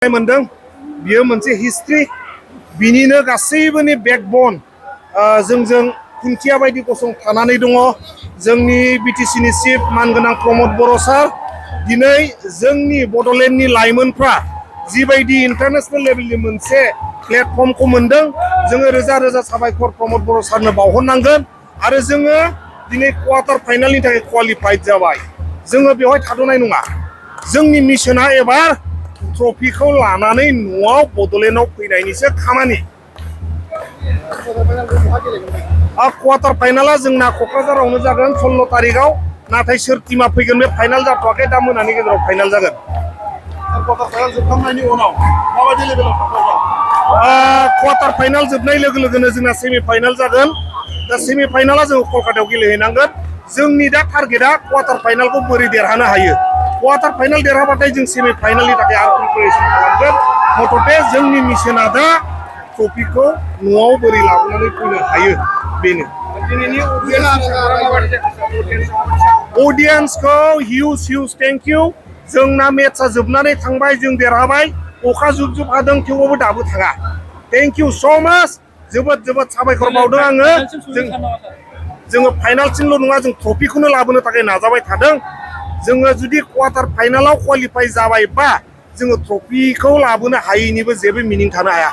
मोनदों बियो मोनसे हिस्ट्री बिनिनो गासैबोनि बेकबोन जोंजों खुन्थिया बायदि गसंथानानै दङ जोंनि बिटिसिनि चिफ मानगोनां प्रमद बर' सार दिनै जोंनि बड'लेण्डनि लाइमोनफ्रा जिबायदि इन्टारनेशनेल लेभेलनि मोनसे प्लेटफर्मखौ मोनदों जोङो रोजा रोजा साबायखर प्रमद बर' सारनो बावहरनांगोन आरो जोङो दिनै क्वार्टार फाइनालनि थाखाय क्वालिफाइड जाबाय जोङो बेवहाय थाद'नाय नङा जोंनि मिशना एबार ट्रफिखौ लानानै न'आव बड'लेण्डआव फैनायनिसो खामानि क्वार्टार फाइनाला जोंना क'क्राझारावनो जागोन 16 तारिखआव नाथाय सोर टीमा फैगोन बे फाइनाल जाथ'वाखै दा मोनानि गेजेराव फाइनाल जागोन क्वार्टार फाइनाल जोबनाय लोगो लोगोनो जोंना सेमि फाइनाल जागोन दा सेमि फाइनाला जों कलकातायाव गेलेहैनांगोन जोंनि दा टारगेटआ क्वार्टार फाइनालखौ बोरै देरहानो हायो क्वार्टार फाइनाल देरहाबाथाय जों सेमि फाइनालनि थाखाय आरो प्रिपारेसन खालामगोन मथथे जोंनि मिशना दा ट्रफिखौ न'आव बोरै लाबोनानै फैनो हायो बेनो अडियन्सखौ हिउज थेंक इउ जोंना मेट्सआ जोबनानै थांबाय जों देरहाबाय अखा जुब जुब हादों थेवबाबो दाबो थाङा थेंक इउ स' माच जोबोद साबायखर बावदों आङो जोङो फाइनालसिमल' नङा जों ट्रफिखौनो लाबोनो थाखाय नाजाबाय थादों जोङो जुदि क्वार्टार फाइनालाव क्वालिफाइ जाबायबा जोङो ट्रफिखौ लाबोनो हायैनिबो जेबो मिनिं थानो हाया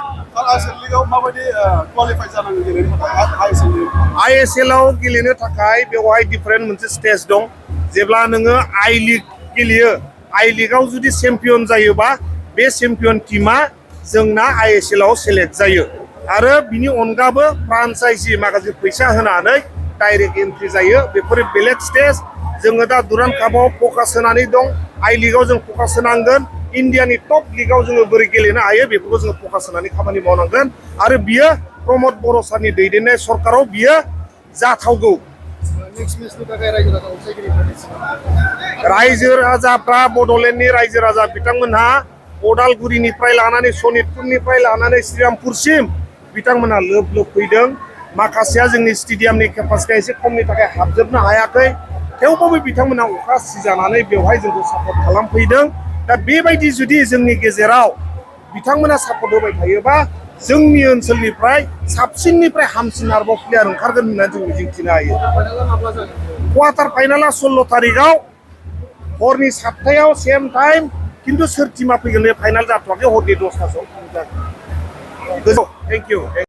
ISL आव गेलेनो थाखाय बेवहाय डिफारेन्ट मोनसे स्टेज दं जेब्ला नोङो आई लीग गेलेयो आई लीगआव जुदि चेम्पियन जायोबा बे चेम्पियन टीमा जोंना ISL आव सेलेक्ट जायो आरो बिनि अनगाबो फ्रान्चाइजी माखासे फैसा होनानै डाइरेक्ट एन्ट्रि जायो बेफोर बेलेग स्टेज जोङो दा दुरान्ड कापआव फकास होनानै दं आई लीगआव जों फकास होनांगोन इन्डियानि टप लीगआव जोङो बोरै गेलेनो हायो बेफोरखौ जोङो फकास होनानै खामानि मावनांगोन आरो बियो प्रमद बर' सारनि दैदेननाय सरकाराव बियो जाथावगौ रायजो राजाफ्रा बड'लेण्डनि रायजो राजा बिथांमोनहा उदालगुरिनिफ्राय लानानै सनितपुरनिफ्राय लानानै श्रीरामपुरसिम बिथांमोनहा लोब फैदों माखासेया जोंनि स्टेडियामनि केपासिटिया एसे खमनि थाखाय हाबजोबनो हायाखै थेवबाबो बिथांमोना अखा सिजानानै बेवहाय जोंखौ सापर्ट खालामफैदों दा बेबायदि जुदि जोंनि गेजेराव बिथांमोना सापर्ट होबाय थायोबा जोंनि ओनसोलनिफ्राय साबसिननिफ्राय हामसिन आरोबाव प्लेयार ओंखारगोन होननानै जों मिजिंथिनो हायो क्वार्टार फाइनाला 16 तारिखआव हरनि 7टायाव सेम टाइम खिन्थु सोर टीमा फैगोन बे फाइनाल जाथ'वाखै हरनि 10टासोआव थेंक इउ